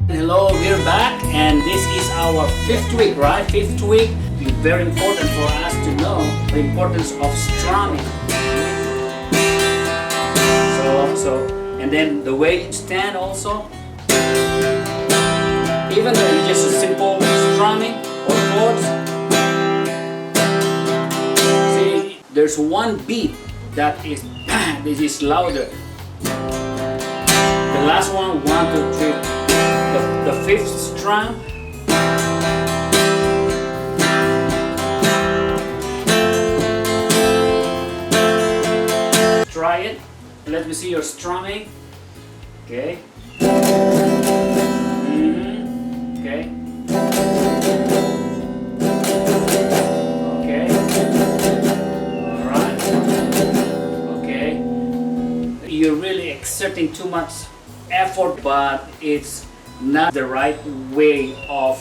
Hello, we're back, and this is our fifth week, right? Fifth week. It's very important for us to know the importance of strumming. And then the way you stand also. Even though it's just a simple strumming or chords. See, there's one beat that is this is louder. The last one, 1, 2, 3. The fifth strum. Try it. Let me see your strumming. Okay. Okay. Okay. Alright. Okay. You're really exerting too much effort, but it's not the right way of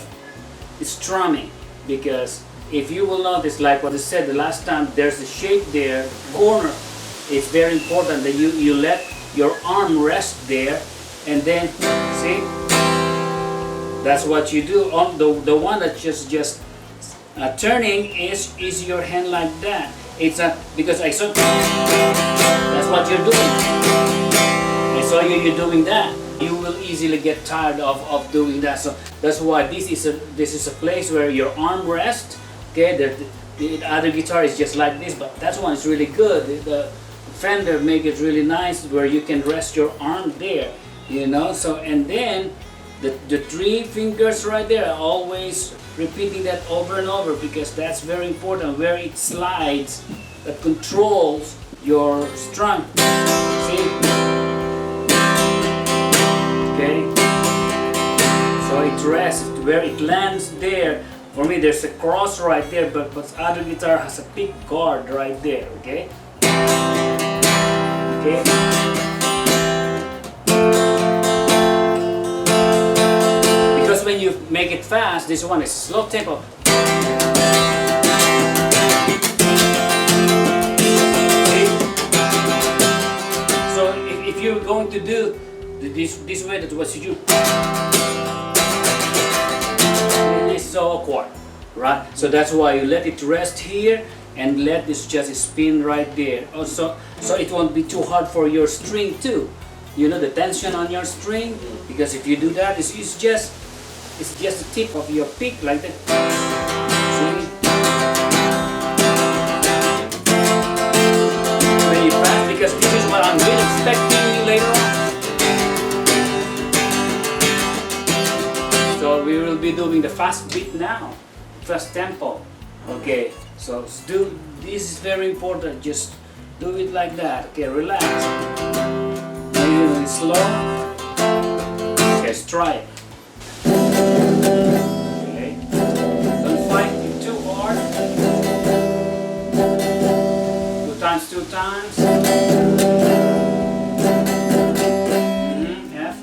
strumming, because if you will notice, like what I said the last time, there's a shape there, corner. It's very important that you let your arm rest there, and then see, that's what you do. On the one that just turning is your hand like that. It's because I saw that's what you're doing. I saw you're doing that. You will easily get tired of doing that. So that's why this is a place where your arm rests. Okay, the other guitar is just like this, but that one is really good. The Fender make it really nice where you can rest your arm there, you know. So, and then the 3 fingers right there, always repeating that over and over, because that's very important, where it slides, that controls your strum. See? Okay, so it rests where it lands there. For me, there's a cross right there, but other guitar has a pick chord right there. Okay. Okay. Because when you make it fast, this one is slow tempo. See? So if you're going to do this way, that's what you do. It's so awkward, right? So that's why you let it rest here and let this just spin right there. Also, so it won't be too hard for your string too. You know, the tension on your string, because if you do that, it's just the tip of your pick like that. See? Very fast, because this is what I'm really expecting later on. So we will be doing the fast beat now, fast tempo. Okay, so this is very important. Just do it like that. Okay, relax. Maybe slow. Okay, let's try it. Okay, don't fight it too hard. 2 times, 2 times. F.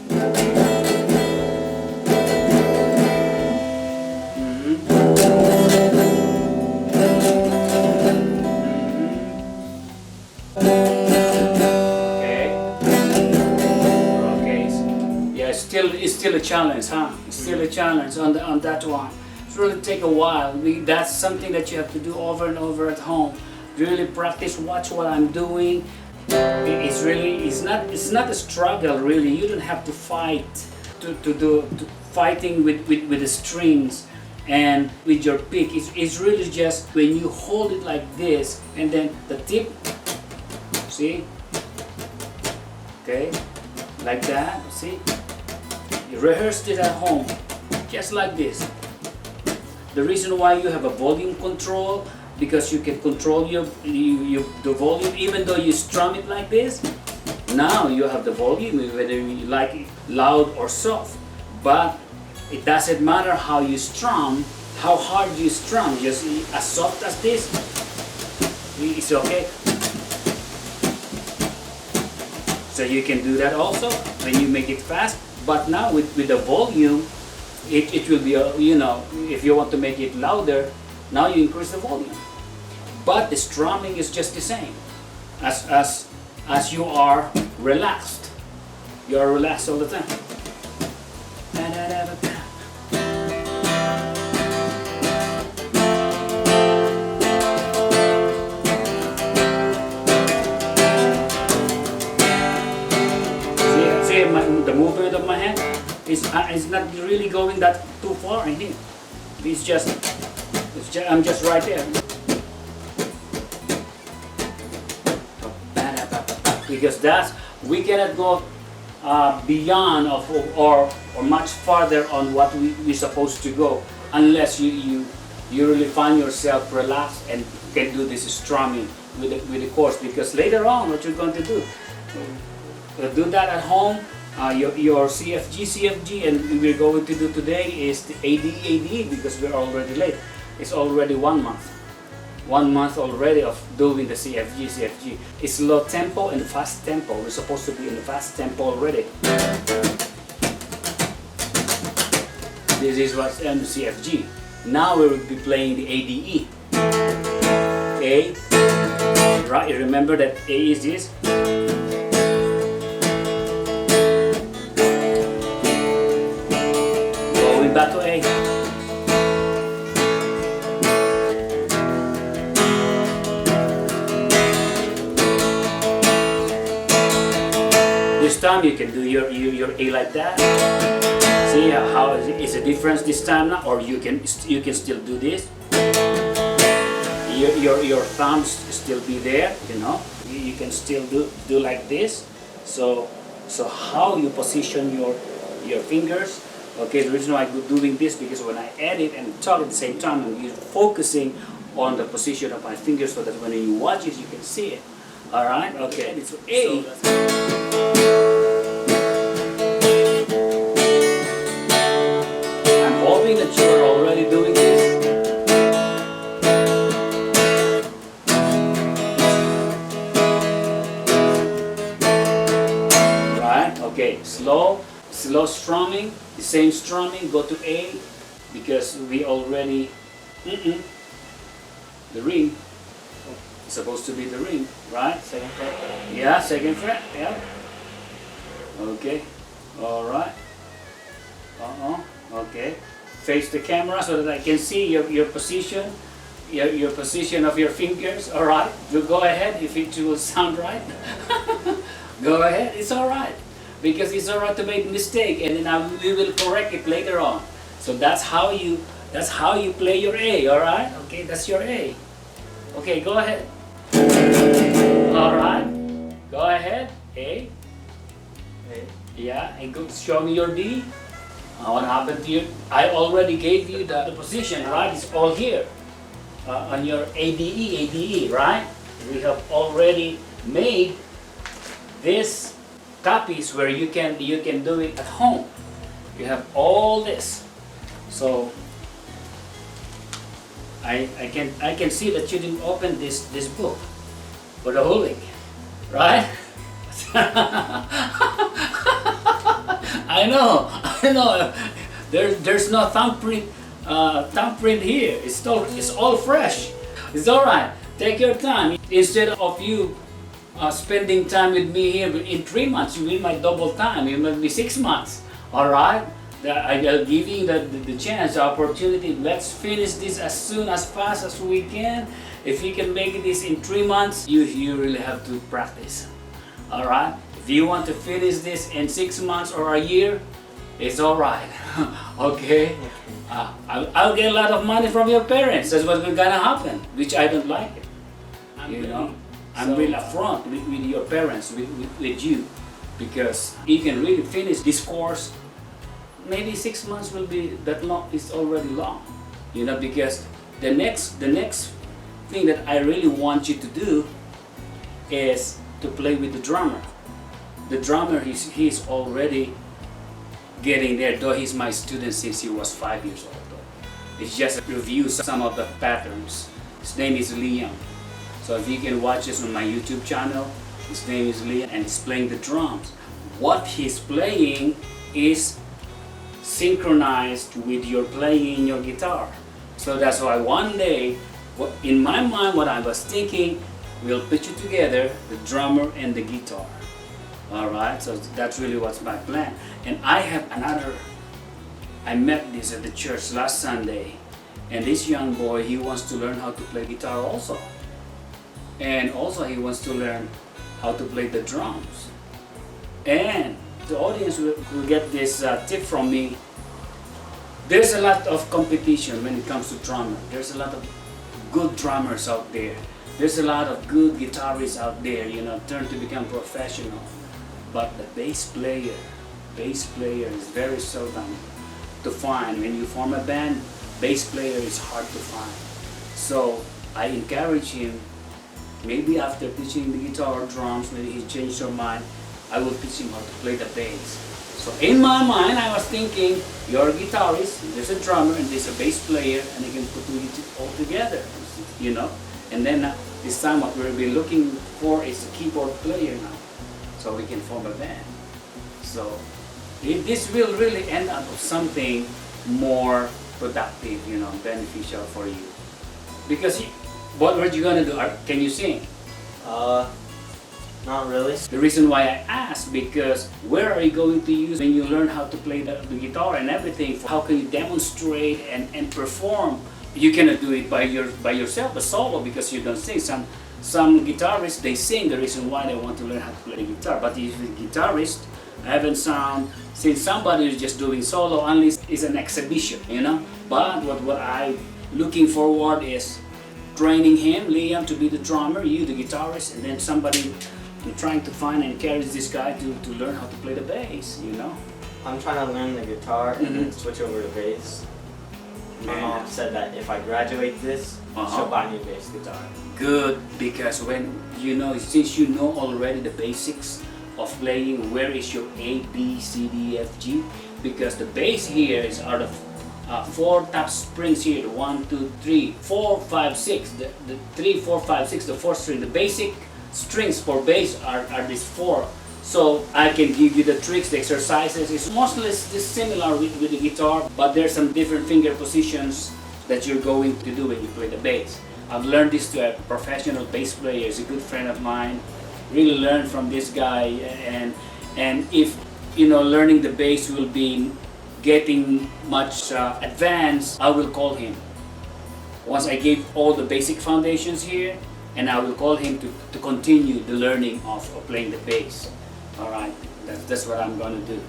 It's still a challenge, huh? It's still a challenge on that one. It's really take a while. That's something that you have to do over and over at home. Really practice. Watch what I'm doing. It's not a struggle really. You don't have to fight fighting with the strings and with your pick. It's really just when you hold it like this, and then the tip. See? Okay, like that. See? You rehearsed it at home, just like this. The reason why you have a volume control, because you can control the volume even though you strum it like this. Now you have the volume, whether you like it loud or soft. But it doesn't matter how you strum, how hard you strum, just as soft as this, it's okay. So you can do that also when you make it fast. But now with the volume, it will be, you know, if you want to make it louder, now you increase the volume. But the strumming is just the same as you are relaxed. You are relaxed all the time. it's not really going that too far in here. I'm just right there. Because we cannot go beyond or much farther on what we're supposed to go unless you really find yourself relaxed and can do this strumming with the chords. Because later on, what you're going to do that at home. Your CFG, and we're going to do today is the ADE because we're already late. It's already 1 month. 1 month already of doing the CFG. It's low tempo and fast tempo. We're supposed to be in the fast tempo already. This is what's in the CFG. Now we will be playing the ADE. A, right? You remember that A is this. Going back to A. This time you can do your A like that. See how is a difference this time now, or you can still do this. Your thumbs still be there, you know. You can still do like this. So how you position your fingers. Okay, the reason why I'm doing this because when I edit and talk at the same time, I'm focusing on the position of my fingers so that when you watch it, you can see it. All right. Okay. It's A. I'm hoping that you are already doing this. Right. Okay. Slow strumming. The same strumming, go to A because we already the ring. It's supposed to be the ring, right? Second fret. Yeah, second fret. Yeah. Okay. All right. Okay. Face the camera so that I can see your position, your position of your fingers. All right. You go ahead if it will sound right. Go ahead. It's all right. Because it's alright to make mistake, and then we will correct it later on. So that's how you play your A. All right? Okay, that's your A. Okay, go ahead. All right, go ahead. A. Yeah, and go show me your D. What happened to you? I already gave you the position, right? It's all here on your ADE, right? We have already made this copies where you can do it at home. You have all this. So I can see that you didn't open this book for the whole week, right? I know. There's no thumbprint here. It's all fresh. It's all right. Take your time. Instead of you spending time with me here in 3 months, you will my double time. It will be 6 months. All right. I'll give you the chance, the opportunity. Let's finish this as soon as fast as we can. If you can make this in 3 months, you really have to practice. All right. If you want to finish this in 6 months or a year, it's all right. Okay. I'll get a lot of money from your parents. That's what's gonna happen, which I don't like it. You know. I'm really upfront with your parents, with you, because you can really finish this course. Maybe 6 months will be that long. It's already long, you know. Because the next thing that I really want you to do is to play with the drummer. The drummer, he's already getting there. Though he's my student since he was 5 years old. It's just to review some of the patterns. His name is Liam. So if you can watch this on my YouTube channel, his name is Liam, and he's playing the drums. What he's playing is synchronized with your playing your guitar. So that's why one day, in my mind, what I was thinking, we'll put you together, the drummer and the guitar. All right, so that's really what's my plan. And I have another. I met this at the church last Sunday, and this young boy, he wants to learn how to play guitar also. And also he wants to learn how to play the drums. And the audience will get this tip from me. There's a lot of competition when it comes to drummer. There's a lot of good drummers out there. There's a lot of good guitarists out there, you know, turn to become professional. But the bass player is very seldom to find. When you form a band, bass player is hard to find. So I encourage him, maybe after teaching the guitar or drums, maybe he changed her mind, I will teach him how to play the bass. So in my mind, I was thinking, you're a guitarist, there's a drummer, and there's a bass player, and you can put it all together, you know. And then this time what we'll be looking for is a keyboard player now, so we can form a band. So this will really end up with something more productive, you know, beneficial for you. Because what were you gonna do? Can you sing? Not really. The reason why I asked, because where are you going to use when you learn how to play the guitar and everything? How can you demonstrate and perform? You cannot do it by yourself, a solo, because you don't sing. Some guitarists, they sing, the reason why they want to learn how to play the guitar. But if you're a guitarist, I haven't seen somebody who's just doing solo, unless it's an exhibition, you know. But what I'm looking forward is training him, Liam, to be the drummer, you the guitarist, and then somebody trying to find and encourage this guy to learn how to play the bass, you know. I'm trying to learn the guitar and then switch over to bass. My mom said that if I graduate this, she'll buy me a bass guitar. Good, because when you know, since you know already the basics of playing, where is your A, B, C, D, F, G? Because the bass here is out of 4 top springs here, the 1, 2, 3, 4, 5, 6, the 3, 4, 5, 6, the 4th string. The basic strings for bass are these 4. So I can give you the tricks, the exercises. It's mostly similar with the guitar, but there's some different finger positions that you're going to do when you play the bass. I've learned this to a professional bass player. He's a good friend of mine. Really learned from this guy, and if you know learning the bass will be getting much advanced, I will call him. Once I give all the basic foundations here, and I will call him to continue the learning of playing the bass. Alright, that's what I'm going to do.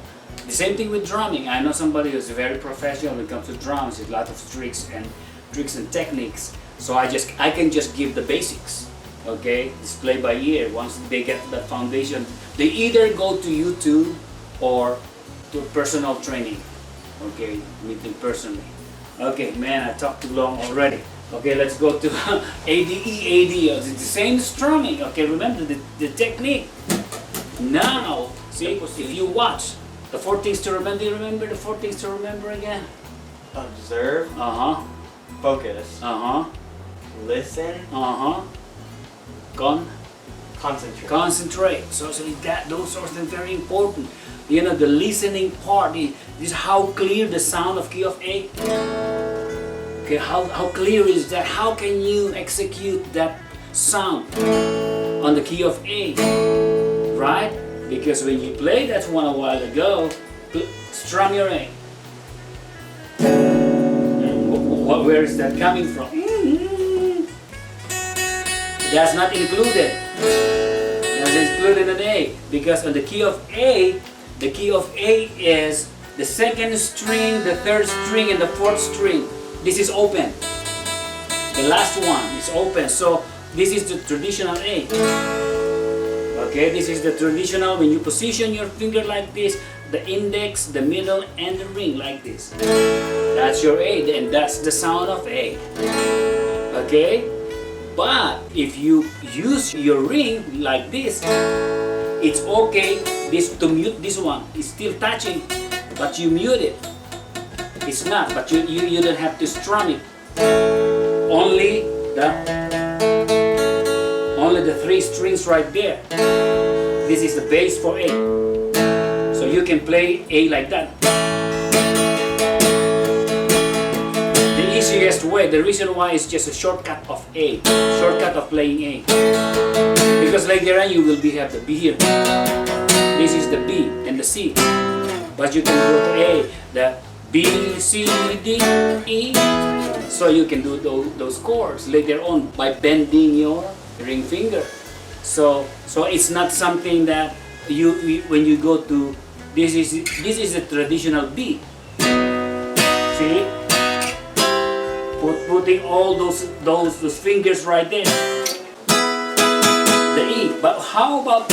The same thing with drumming. I know somebody who's very professional when it comes to drums, with a lot of tricks and techniques. So I can just give the basics. Okay, it's play by ear. Once they get that foundation, they either go to YouTube or to personal training. Okay, meet them personally. Okay, man, I talked too long already. Okay, let's go to ADE, AD. It's the same strumming. Okay, remember the technique. Now, see, if you watch the 4 things to remember, do you remember the 4 things to remember again? Observe. Focus. Listen. Concentrate. So those sorts are very important. You know, the listening part, this is how clear the sound of key of A. Okay, how clear is that? How can you execute that sound on the key of A? Right? Because when you played that one a while ago, strum your A. Where is that coming from? That's not included. That's included in A, because on the key of A, the key of A is the 2nd string, the 3rd string, and the 4th string. This is open. The last one is open. So this is the traditional A. Okay, this is the traditional. When you position your finger like this, the index, the middle, and the ring like this. That's your A, and that's the sound of A. Okay? But if you use your ring like this, it's okay to mute this one. It's still touching, but you mute it. It's not, but you don't have to strum it. Only the 3 strings right there. This is the bass for A. So you can play A like that. The easiest way, the reason why is just a shortcut of A. Shortcut of playing A. Because later on you will have the B here. This is the B and the C. But you can go to A, the B, C, D, E. So you can do those chords later on by bending your ring finger. So it's not something that when you go to This is a traditional B. See? Putting all those fingers right there. The E. But how about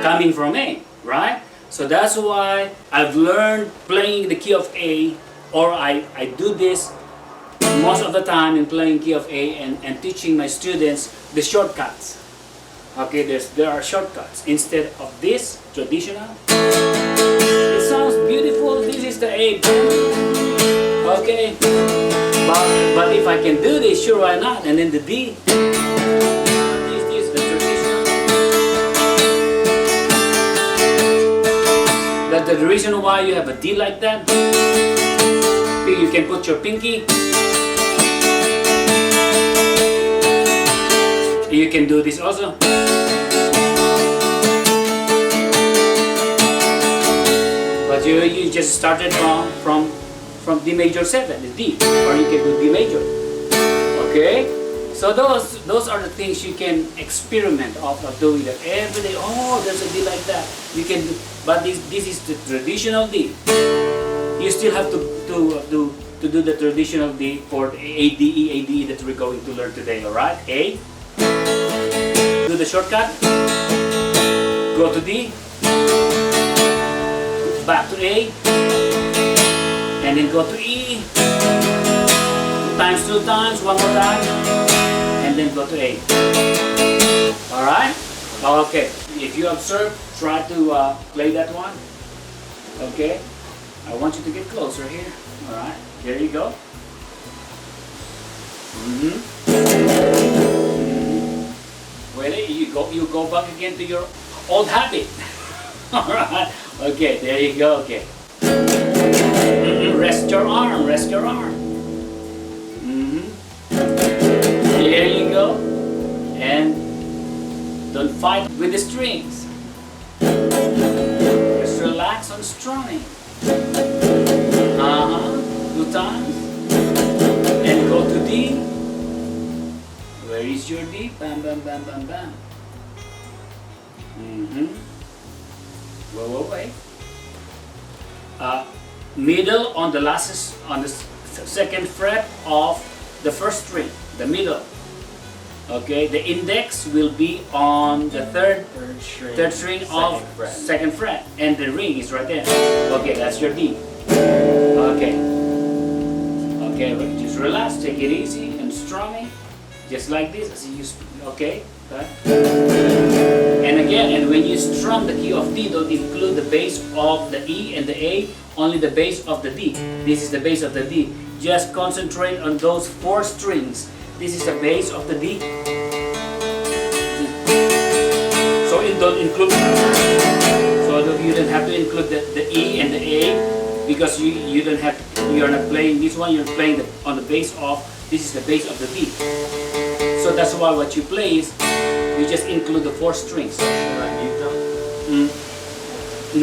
coming from A, right? So that's why I've learned playing the key of A, or I do this most of the time in playing key of A and teaching my students the shortcuts. Okay, there are shortcuts. Instead of this traditional, it sounds beautiful. This is the A. Okay, but if I can do this, sure, why not? And then the D. This is the traditional. That's the reason why you have a D like that. You can put your pinky. You can do this also. But you just started from D major 7, the D, or you can do D major. Okay? So those are the things you can experiment of doing that every day. Oh, there's a D like that. You can do, but this is the traditional D. You still have to do the traditional D chord A D E that we're going to learn today. All right? A. Do the shortcut. Go to D. Back to A. And then go to E. 2 times, one more time. And then go to A. Alright? Okay. If you observe, try to play that one. Okay? I want you to get closer here. Alright? Here you go. Wait, you go back again to your old habit. Alright? Okay, there you go. Okay. Rest your arm, rest your arm. There you go. And don't fight with the strings. Just relax on strumming. 2 times. And go to D. Where is your D? Bam, bam, bam, bam, bam. Wait. Middle on the second fret of the first string, the middle. Okay, the index will be on the third string of second fret, and the ring is right there. Okay, that's your D. Okay, just relax, take it easy, and strumming, just like this. Okay, and again, and when you strum the key of D, don't include the bass of the E and the A, only the bass of the D. This is the bass of the D. Just concentrate on those 4 strings. This is the bass of the D. So it don't include. So you don't have to include the E and the A, because you don't have. You are not playing this one. You're playing on the bass of. This is the bass of the D. So that's why what you play is you just include the 4 strings. Should I mute them?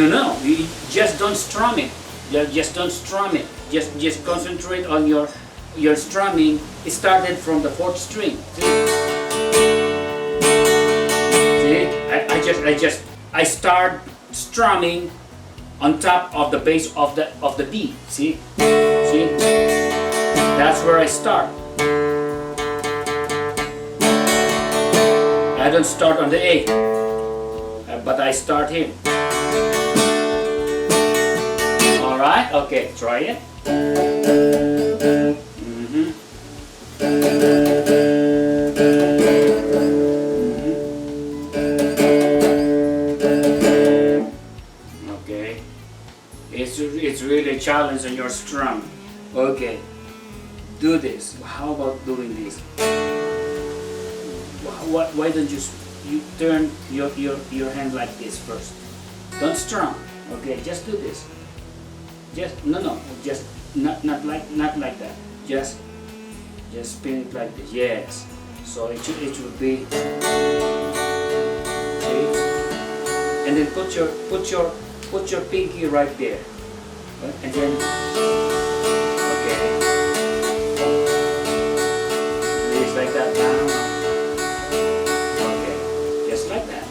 No. You just don't strum it. Just don't strum it. Just concentrate on your strumming. It started from the 4th string. See? I start strumming on top of the bass of the D. See? That's where I start. I don't start on the A, but I start here. Alright, okay, try it. Okay, it's really a challenge on your strum. Okay, do this. How about doing this? Why don't you turn your hand like this first? Don't strum. Okay, just do this. Just not like that. Just spin it like this. Yes. So it should be. See? And then put your pinky right there. And then okay. It's like that now. Just like that.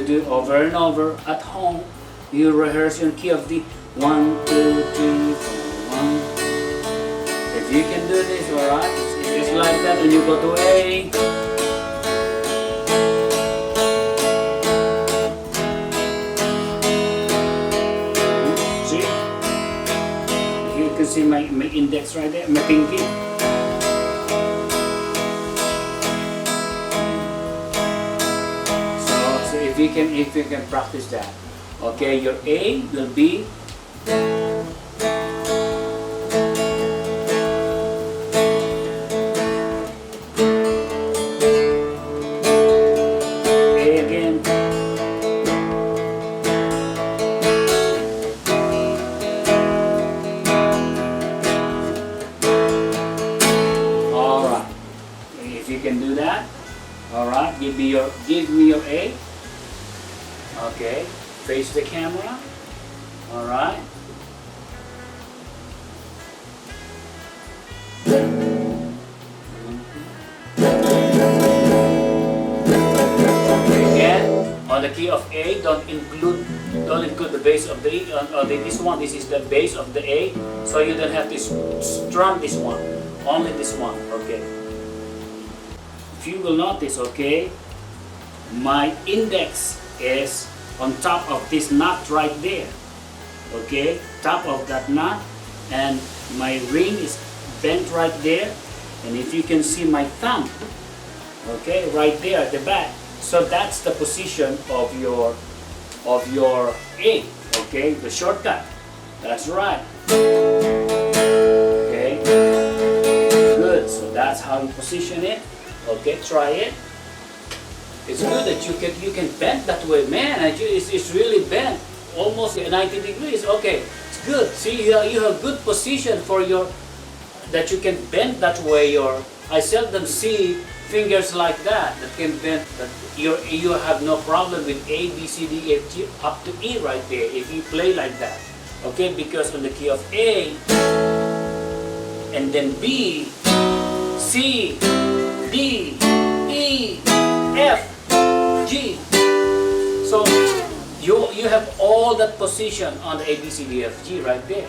do over and over at home. You rehearse your key of D. 1, 2, 3, 4, 1. If you can do this, alright, just like that, and you go to A. See? You can see my index right there, my pinky. So if you can practice that, okay, your A will be A again. All right. If you can do that, all right. Give me your A. Okay. Face the camera. All right. Again, on the key of A, don't include the bass of the E. This one, this is the bass of the A, so you don't have to strum this one. Only this one. Okay. If you will notice, okay, my index is on top of this knot right there, okay, top of that knot, and my ring is bent right there, and if you can see my thumb, okay, right there at the back, so that's the position of your A, okay, the shortcut. That's right. Okay, good. So that's how you position it. Okay, try it. It's good that you can bend that way, man. It's really bent, almost 90 degrees. Okay, it's good. See, you have good position for that you can bend that way. I seldom see fingers like that can bend. That you have no problem with A, B, C, D, F, G up to E right there if you play like that. Okay, because on the key of A, and then B, C, D, E, F, G. So you have all that position on the A, B, C, D, F, G right there.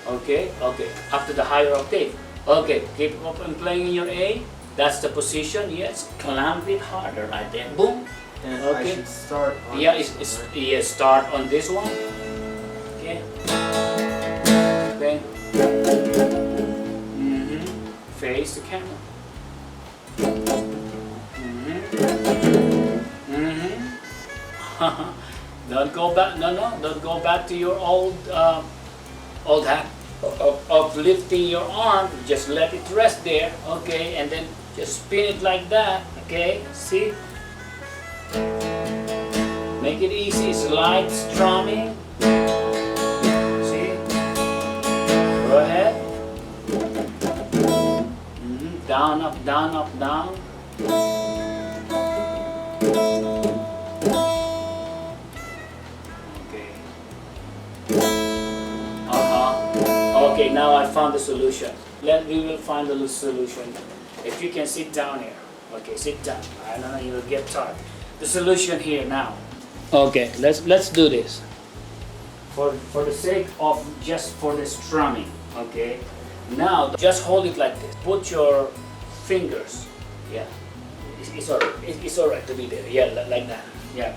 Okay, okay, up to the higher octave. Okay, keep on playing in your A. That's the position. Yes, clamp it harder right there. Boom. And okay. I should start on this one, right? Start on this one. Okay. Okay. Face the camera. Don't go back. No, don't go back to your old habit of lifting your arm. Just let it rest there. Okay, and then just spin it like that. Okay, see? Make it easy. It's light strumming. See? Go ahead. Down, up, down, up, down. Okay. Okay, now I found the solution. We will find the solution. If you can sit down here. Okay, sit down. I don't know, you will get tired. The solution here now. Okay, let's do this. For the sake of just for the strumming. Okay. Now just hold it like this. Put your fingers. Yeah. It's alright. It's alright to be there. Yeah, like that. Yeah.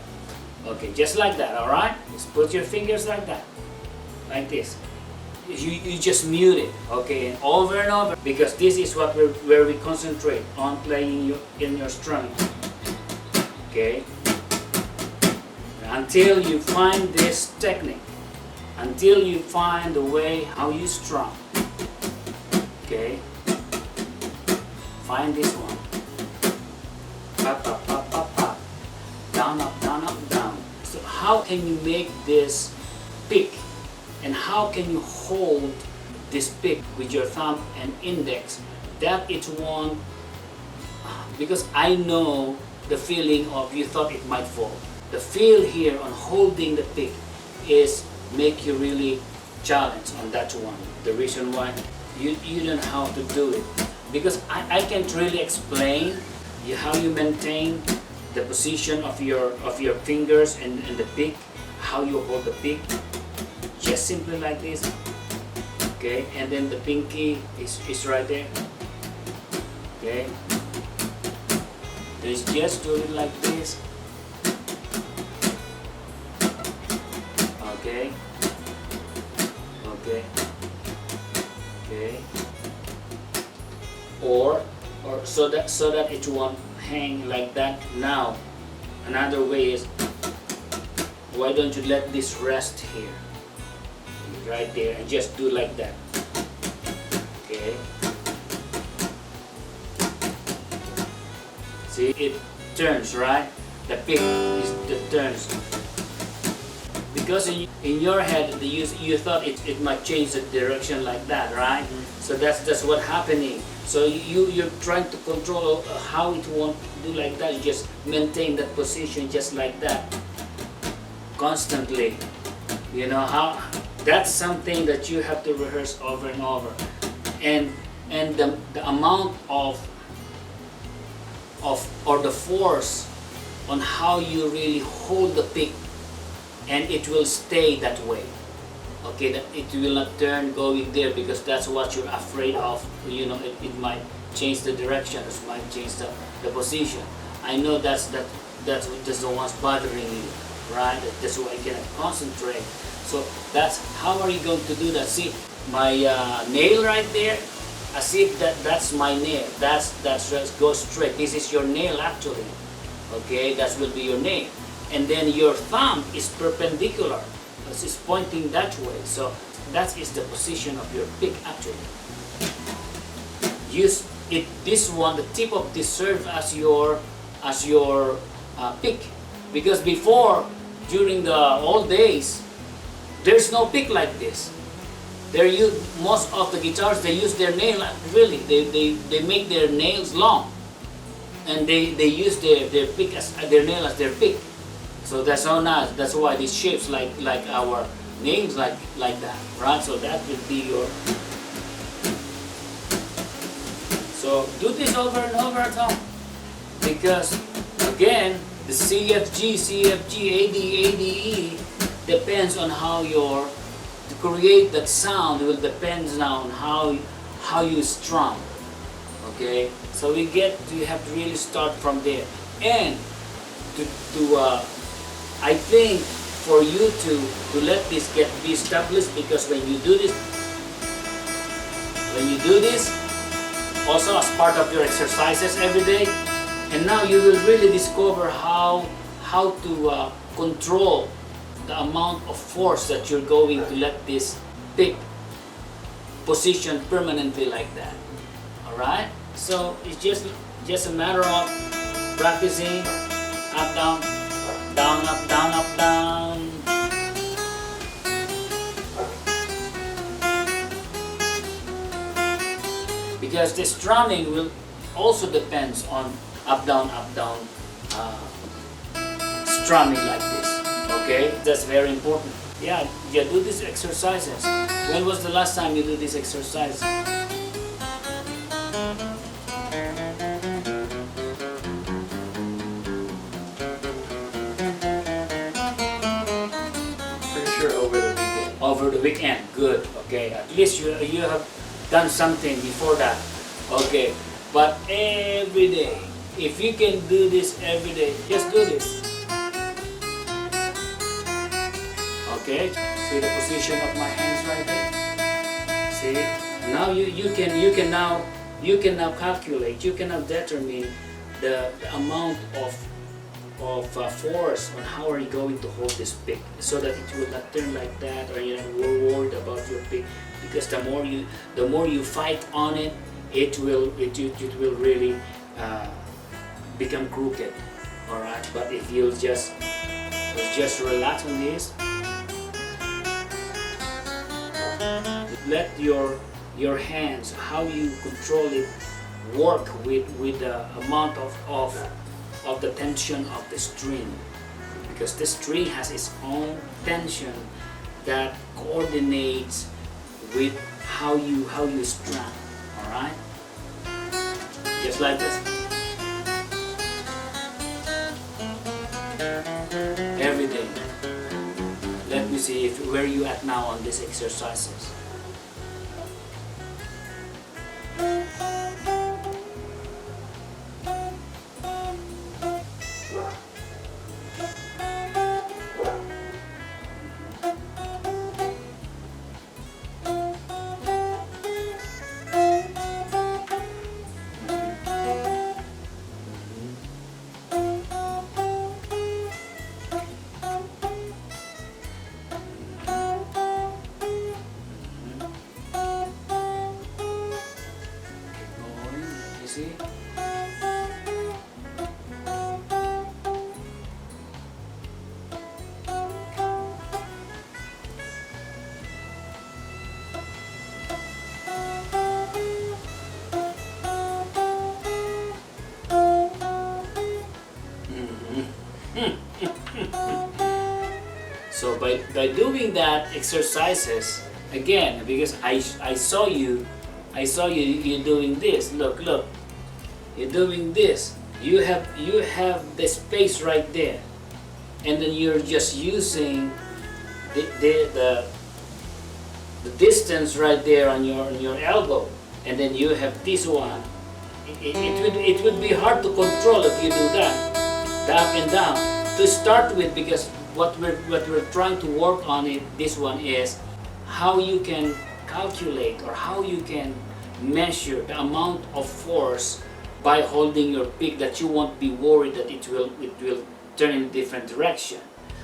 Okay, just like that. All right. Just put your fingers like that, like this. You just mute it, okay, and over, because this is where we concentrate on playing in your strumming, okay, until you find this technique, until you find the way how you strum, okay, find this one, pop, pop, pop, pop, pop, down, up, down, up, down. So how can you make this pick? And how can you hold this pick with your thumb and index? That it won't, because I know the feeling of you thought it might fall. The feel here on holding the pick is make you really challenge on that one. The reason why you don't know how to do it. Because I can't really explain how you maintain the position of your fingers and the pick, how you hold the pick, just simply like this. Okay, and then the pinky is right there. Okay, just do it like this. Okay, okay, okay, or so that it won't hang like that. Now another way is, why don't you let this rest here, right there, and just do like that. Okay, see, it turns, right? The pick is the turns. Because in your head you thought it might change the direction like that, right? Mm-hmm. So that's what happening. So you're trying to control how it won't do like that. You just maintain that position just like that constantly. You know how that's something that you have to rehearse over and over, and the amount of or the force on how you really hold the pick, and it will stay that way. Okay, that it will not turn going there, because that's what you're afraid of. You know, it might change the direction, it might change the position. I know that's the one's bothering you, right? That's why I cannot concentrate. So that's how are you going to do that? See my nail right there, as if that's my nail. That's just go straight. This is your nail actually. Okay, that will be your nail. And then your thumb is perpendicular, it's pointing that way. So that is the position of your pick actually. Use it, this one, the tip of this serve as your pick, because before, during the old days, there's no pick like this. Most of the guitars, they use their nail, really, they make their nails long, and they use their pick as their nail as their pick. So that's so nice. That's why these shapes like our names like that, right? So that would be your. So do this over and over at home, because again the CFG, ADE depends on how to create that sound. It will depend now on how you strum. Okay, so you have to really start from there, and I think for you to let this be established, because when you do this also as part of your exercises every day, and now you will really discover how to control the amount of force that you're going to let this pick position permanently like that. All right, so it's just a matter of practicing up, down, down, up, down, up, down. Because the strumming will also depends on up, down, strumming like this. Okay, that's very important. Yeah, you do these exercises. When was the last time you did this exercise? Over the weekend, good. Okay, at least you have done something before that. Okay, but every day, if you can do this every day, just do this. Okay, see the position of my hands right there. See, now you can now calculate. You can now determine the amount of force on how are you going to hold this pick, so that it will not turn like that, or you're not worried about your pick, because the more you fight on it, it will really become crooked. All right, but if you just relax on this, let your hands, how you control it, work with the amount of the tension of the string, because the string has its own tension that coordinates with how you strum. All right, just like this. see if where you at now on these exercises. See? So by doing that exercises again, because I saw you you're doing this. Look, you're doing this. You have the space right there, and then you're just using the distance right there on your elbow, and then you have this one. It would be hard to control if you do that, the up and down to start with, because what we're trying to work on this one is how you can calculate or how you can measure the amount of force by holding your pick, that you won't be worried that it will turn in a different direction.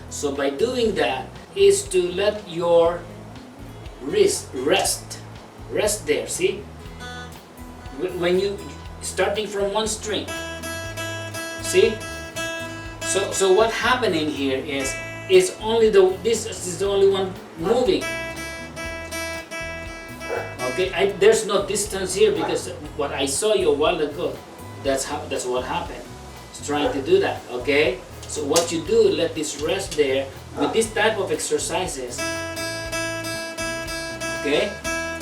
So by doing that is to let your wrist rest there. See, when you starting from one string, see. So what happening here is only this is the only one moving. Okay, there's no distance here, because what I saw you a while ago, that's what happened. It's trying to do that. Okay, so what you do, let this rest there with this type of exercises. Okay,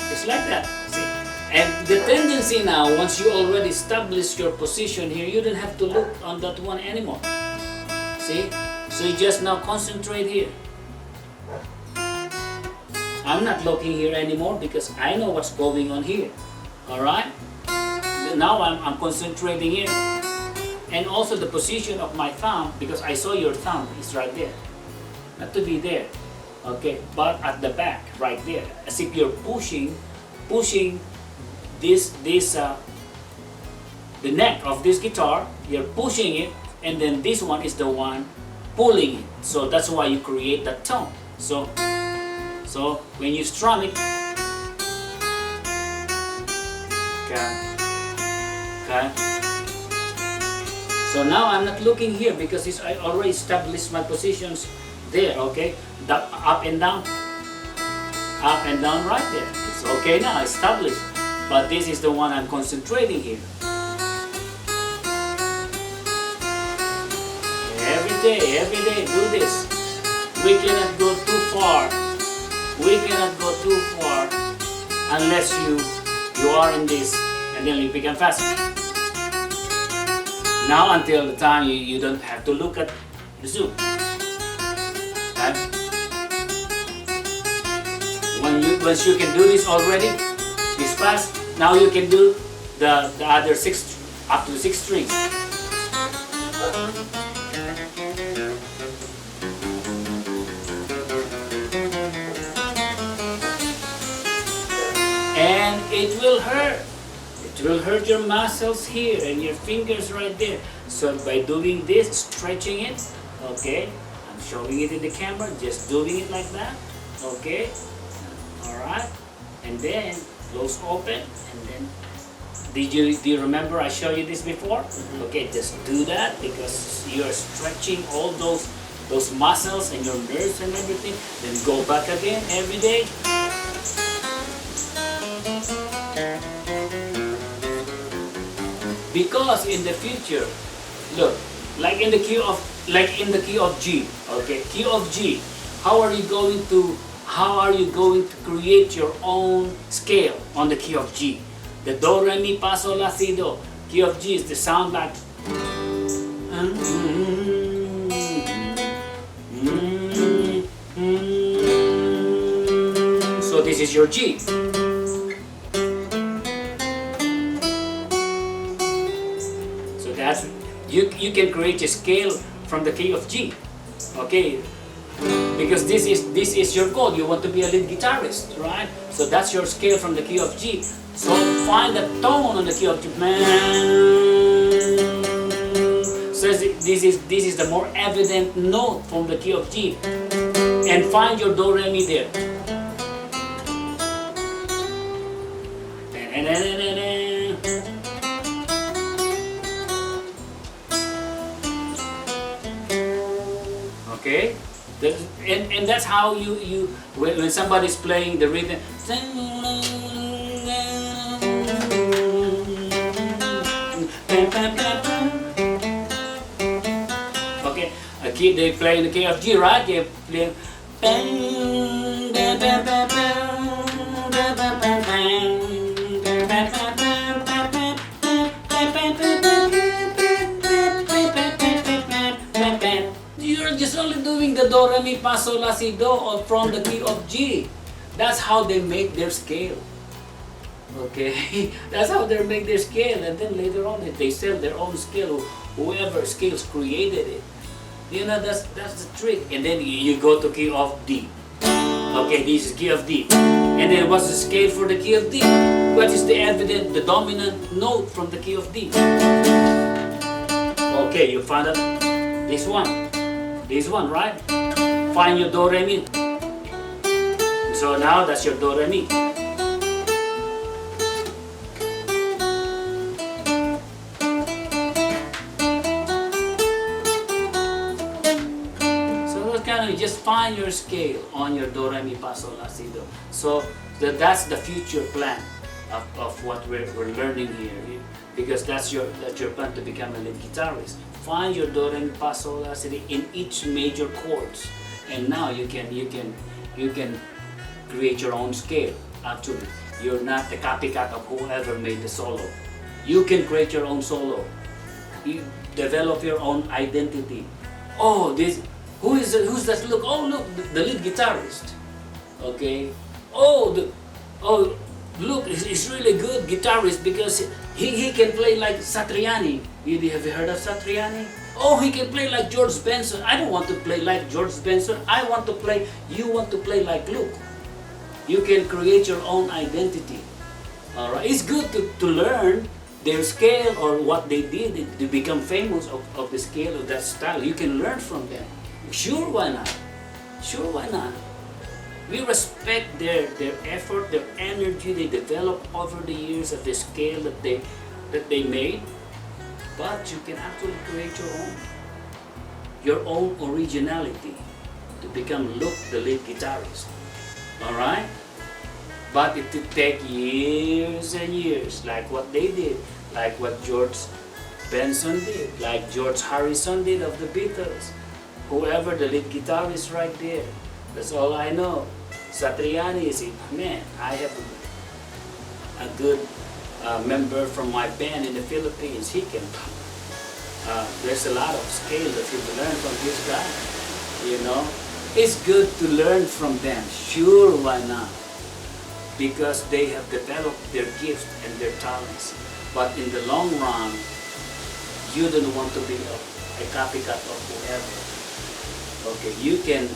just like that. See, and the tendency now, once you already establish your position here, you don't have to look on that one anymore. See, so you just now concentrate here. I'm not looking here anymore because I know what's going on here. Alright? Now I'm concentrating here. And also the position of my thumb, because I saw your thumb is right there. Not to be there. Okay, but at the back, right there. As if you're pushing this the neck of this guitar, you're pushing it, and then this one is the one pulling it. So that's why you create that tone. So when you strum it, okay. So now I'm not looking here because I already established my positions there. Okay, up and down right there. It's okay now, established. But this is the one I'm concentrating here. Every day, do this. We cannot go too far. We cannot go too far unless you are in this, and then you become faster. Now until the time you don't have to look at the zoom. Okay? Once you can do this already, this fast, now you can do the other up to 6 strings. And it will hurt. It will hurt your muscles here and your fingers right there. So by doing this, stretching it, okay, I'm showing it in the camera, just doing it like that, okay, alright, and then close open, and then, do you remember I showed you this before? Mm-hmm. Okay, just do that because you're stretching all those muscles and your nerves and everything. Then go back again every day. Because in the future, look, like in the key of G, okay, key of G, how are you going to create your own scale on the key of G? The do, re, mi, fa, sol, la, si, do. Key of G is the sound like So this is your G. So that's, you can create a scale from the key of G. Okay, because this is your goal. You want to be a lead guitarist, right? So that's your scale from the key of G. So find the tone on the key of G. So this is the more evident note from the key of G, and find your do re mi there. Okay, and that's how you when somebody's playing the rhythm. Okay, a key, they play in the key of G, right? They play. You're just only doing the do, re, mi, fa, sol, la, si, do from the key of G. That's how they make their scale. Okay, that's how they make their scale, and then later on they sell their own scale. Whoever scales created it. You know, that's the trick. And then you go to key of D. Okay, this is key of D. And then what's the scale for the key of D? What is the evident, the dominant note from the key of D? Okay, you found out this one. This one, right? Find your do, re, mi. So now that's your do, re, mi. Just find your scale on your do, re, mi, fa, sol, la, si, do. So that's the future plan of what we're learning here, because that's your plan to become a lead guitarist. Find your do, re, mi, fa, sol, la, si, do in each major chords, and now you can create your own scale. Actually, you're not the copycat of whoever made the solo. You can create your own solo. You develop your own identity. Oh, who's that? Look, oh look, the lead guitarist. Okay. Oh, look, he's really good guitarist because he can play like Satriani. Have you heard of Satriani? Oh, he can play like George Benson. I don't want to play like George Benson. You want to play like Luke. You can create your own identity. All right. It's good to learn their scale or what they did to become famous of the scale of that style. You can learn from them. Sure, why not? Sure, why not? We respect their effort, their energy they developed over the years of the scale that they made. But you can actually create your own originality to become Luke, the lead guitarist. All right? But it would take years and years, like what they did, like what George Benson did, like George Harrison did of the Beatles. Whoever the lead guitarist right there. That's all I know. Satriani is it. Man, I have a good member from my band in the Philippines. He can. There's a lot of skill that you can learn from this guy. You know, it's good to learn from them. Sure, why not? Because they have developed their gifts and their talents. But in the long run, you don't want to be a copycat of whoever. Okay, you can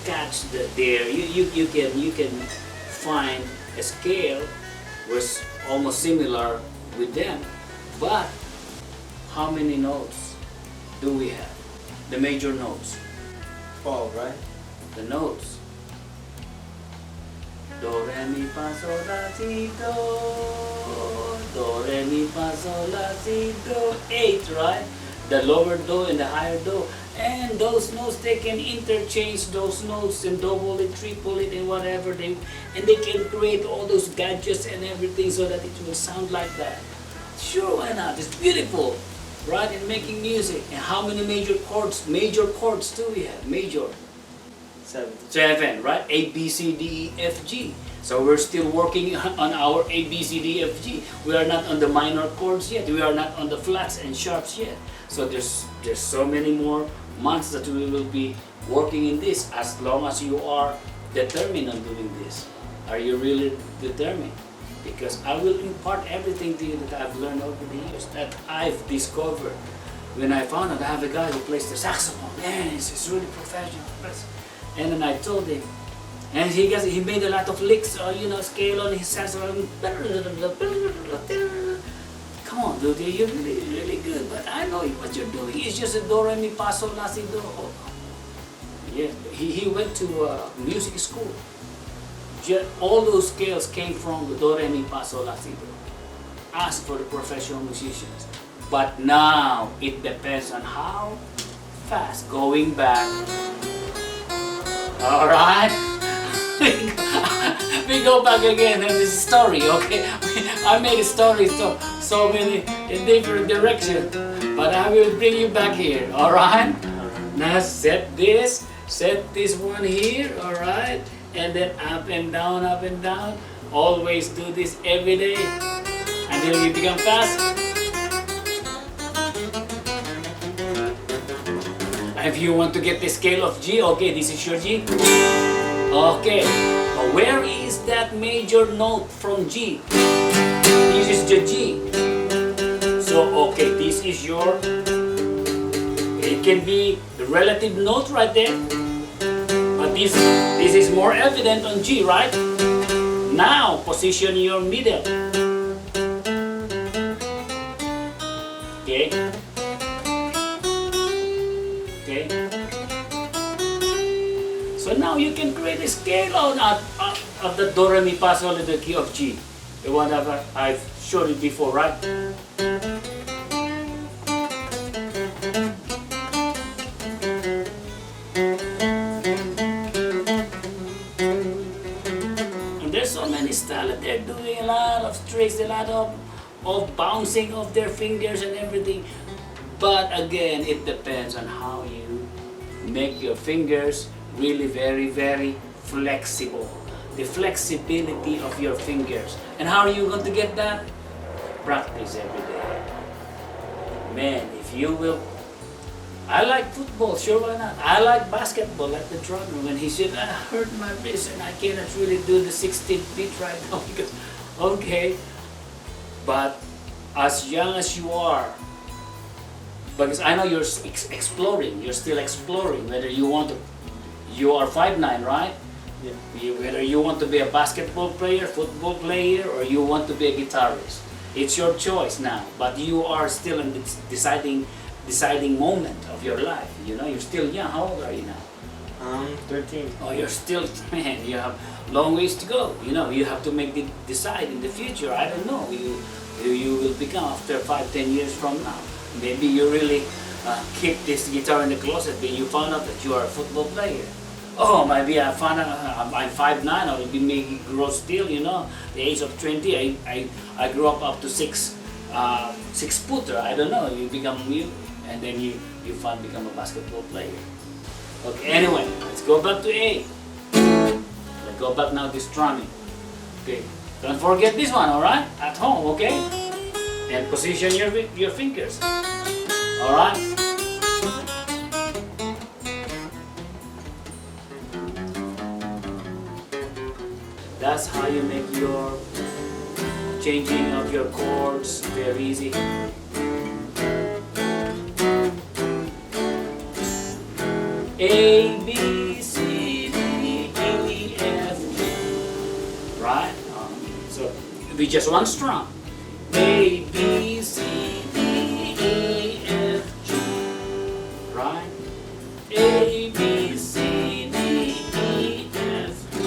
catch you can find a scale was almost similar with them, but how many notes do we have? The major notes. 12, right? The notes. Do, re, mi, fa, sol, la, si, do. Do, re, mi, fa, sol, la, si, do. 8, right? The lower do and the higher do. And those notes, they can interchange those notes and double it, triple it, and whatever they can create all those gadgets and everything so that it will sound like that. Sure, why not? It's beautiful, right? In making music. And how many major chords do we have? Major. 7, right? A, B, C, D, E, F, G. So we're still working on our A, B, C, D, F, G. We are not on the minor chords yet. We are not on the flats and sharps yet. So there's so many more months that we will be working in this. As long as you are determined on doing this? Are you really determined? Because I will impart everything to you that I've learned over the years, that I've discovered. When I found out I have a guy who plays the saxophone, man, he's really professional. And then I told him, and he made a lot of licks, scale on his saxophone. Come on, dude, you're really, really good, but I know what you're doing. It's just a do, re, mi, fa, sol, la, si, do. Yeah, he went to music school. All those scales came from the do, re, mi, fa, sol, la, si, do. Ask for the professional musicians. But now it depends on how fast. Going back. All right. We go back again in this story. Okay, I made a story so many in different directions, but I will bring you back here. All right. Now set this one here. All right, and then up and down, up and down. Always do this every day until you become fast. If you want to get the scale of G, okay, this is your G. Okay, where is that major note from G? This is the G. So, okay, this is your, it can be the relative note right there. But this is more evident on G, right? Now, position your middle. Okay. Okay. So now you can create a scale of the do, re, mi, fa, sol, la, the key of G. The one that I've showed you before, right? And there's so many styles that they're doing, a lot of tricks, a lot of bouncing of their fingers and everything. But again, it depends on how you make your fingers really very, very flexible. The flexibility of your fingers. And how are you going to get that? Practice every day. Man, if you will. I like football, sure, why not? I like basketball, like the drummer. When he said, I hurt my wrist and I cannot really do the 16th beat right now. Because, okay. But as young as you are, because I know you're exploring, you're still exploring whether you want to, you are 5'9", right? Yeah. Whether you want to be a basketball player, football player, or you want to be a guitarist. It's your choice now, but you are still in the deciding moment of your life. You're still young. How old are you now? 13. Oh, you're still, man, you have long ways to go. You have to decide in the future. I don't know. You will become after 5-10 years from now. Maybe you really keep this guitar in the closet, but you found out that you are a football player. Oh, maybe I found out I'm 5'9", I will be making grow still, the age of 20, I grew up to 6 footer, I don't know, you become you, and then you become a basketball player. Okay, anyway, let's go back to A. Let's go back now to strumming. Okay, don't forget this one, alright? At home, okay? And position your fingers. Alright? That's how you make your changing of your chords very easy. A, B, C, D, E, F, G. Right? So with just one strum. A, B, C, D, E, F, G. Right? A, B, C, D, E, F, G.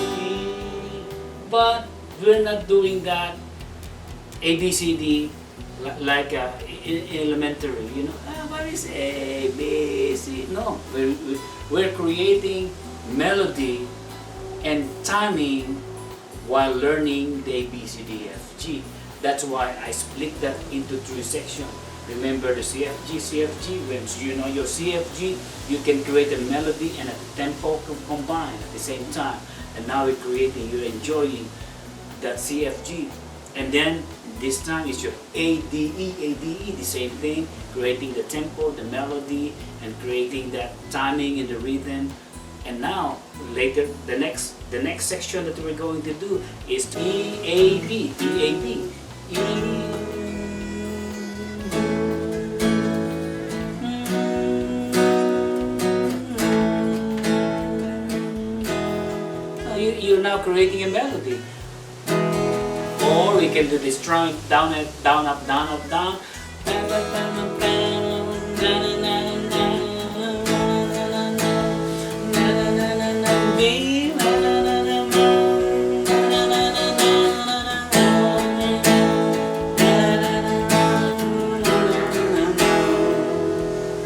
But we're not doing that A, B, C, D like in elementary, what is A, B, C? No, we're creating melody and timing while learning the A, B, C, D, F, G. That's why I split that into 3 sections. Remember the CFG, CFG. When you know your CFG, you can create a melody and a tempo combined at the same time. And now you're enjoying that CFG. And then this time is your ADE, the same thing, creating the tempo, the melody, and creating that timing and the rhythm. And now, later, the next the next section that we're going to do is E, A, B, E, A, B, E. You're now creating a melody. Or we can do this strumming down, down, up, down, up, down.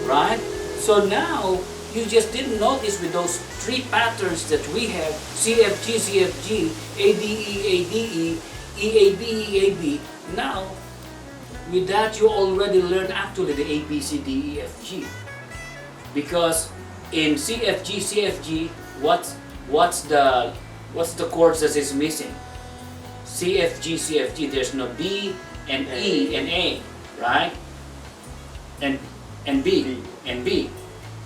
Right? So now you just didn't notice with those three patterns that we have, C, F, G, C, F, G, A, D, E, A, D, E, E, A, B, E, A, B. Now, with that you already learned actually the A, B, C, D, E, F, G. Because in C, F, G, C, F, G, what's the chords that is missing? C, F, G, C, F, G. There's no D and E and A, right? And B and B.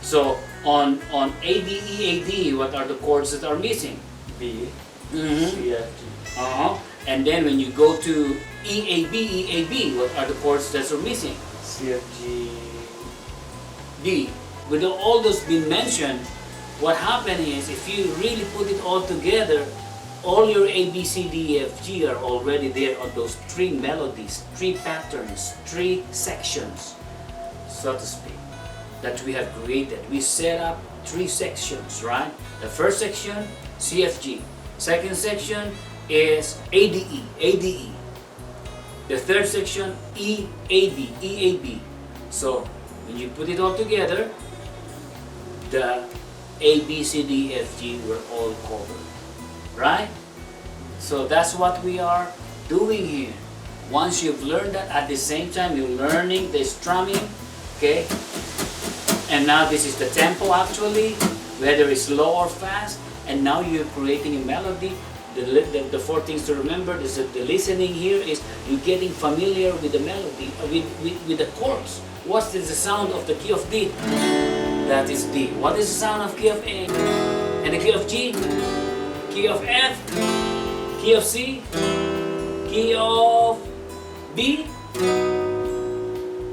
So on A, D, E, A, D, what are the chords that are missing? B, C, F, G. And then when you go to E, A, B, E, A, B, what are the chords that are missing? C, F, G, D. With all those been mentioned, what happened is if you really put it all together, all your A, B, C, D, E, F, G are already there on those three melodies, three patterns, three sections, so to speak, that we have created. We set up three sections, right? The first section, C, F, G. Second section is A, D, E, A, D, E. The third section, E, A, B, E, A, B. So when you put it all together, the A, B, C, D, F, G were all covered, right? So that's what we are doing here. Once you've learned that, at the same time you're learning the strumming, okay? And now this is the tempo actually, whether it's slow or fast, and now you're creating a melody. The four things to remember is that the listening here is you're getting familiar with the melody, with the chords. What is the sound of the key of D? That is D. What is the sound of key of A? And the key of G? Key of F? Key of C? Key of B?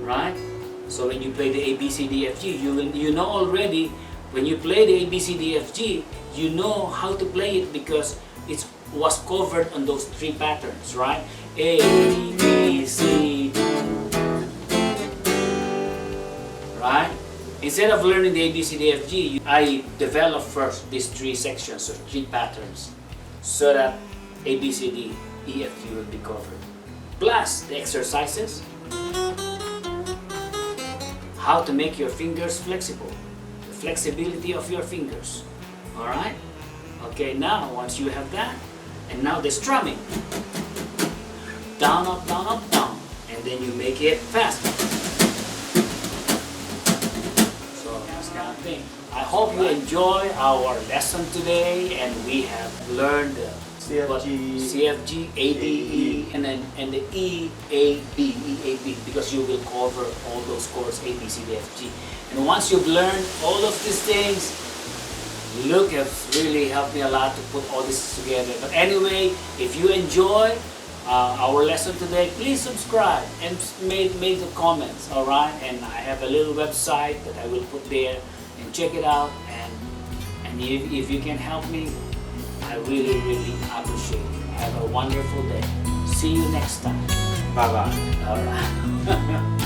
Right? So when you play the A, B, C, D, F, G, you know already, when you play the A, B, C, D, F, G, you know how to play it because it was covered on those three patterns, right? A, B, C, D. Right? Instead of learning the A, B, C, D, F, G, I developed first these three sections or three patterns so that A, B, C, D, E, F, G will be covered. Plus the exercises, how to make your fingers flexible, the flexibility of your fingers. Alright? Okay, now once you have that, and now the strumming. Down, up, down, and then you make it faster. So that's kind of thing. I hope you enjoy our lesson today, and we have learned CFG, ADE, and the E, A, B, E, A, B, because you will cover all those chords A, B, C, D, F, G. And once you've learned all of these things, look, have really helped me a lot to put all this together. But anyway, if you enjoy our lesson today, please subscribe and make the comments, alright? And I have a little website that I will put there, and check it out. And if you can help me, I really, really appreciate it. Have a wonderful day. See you next time. Bye-bye. Alright.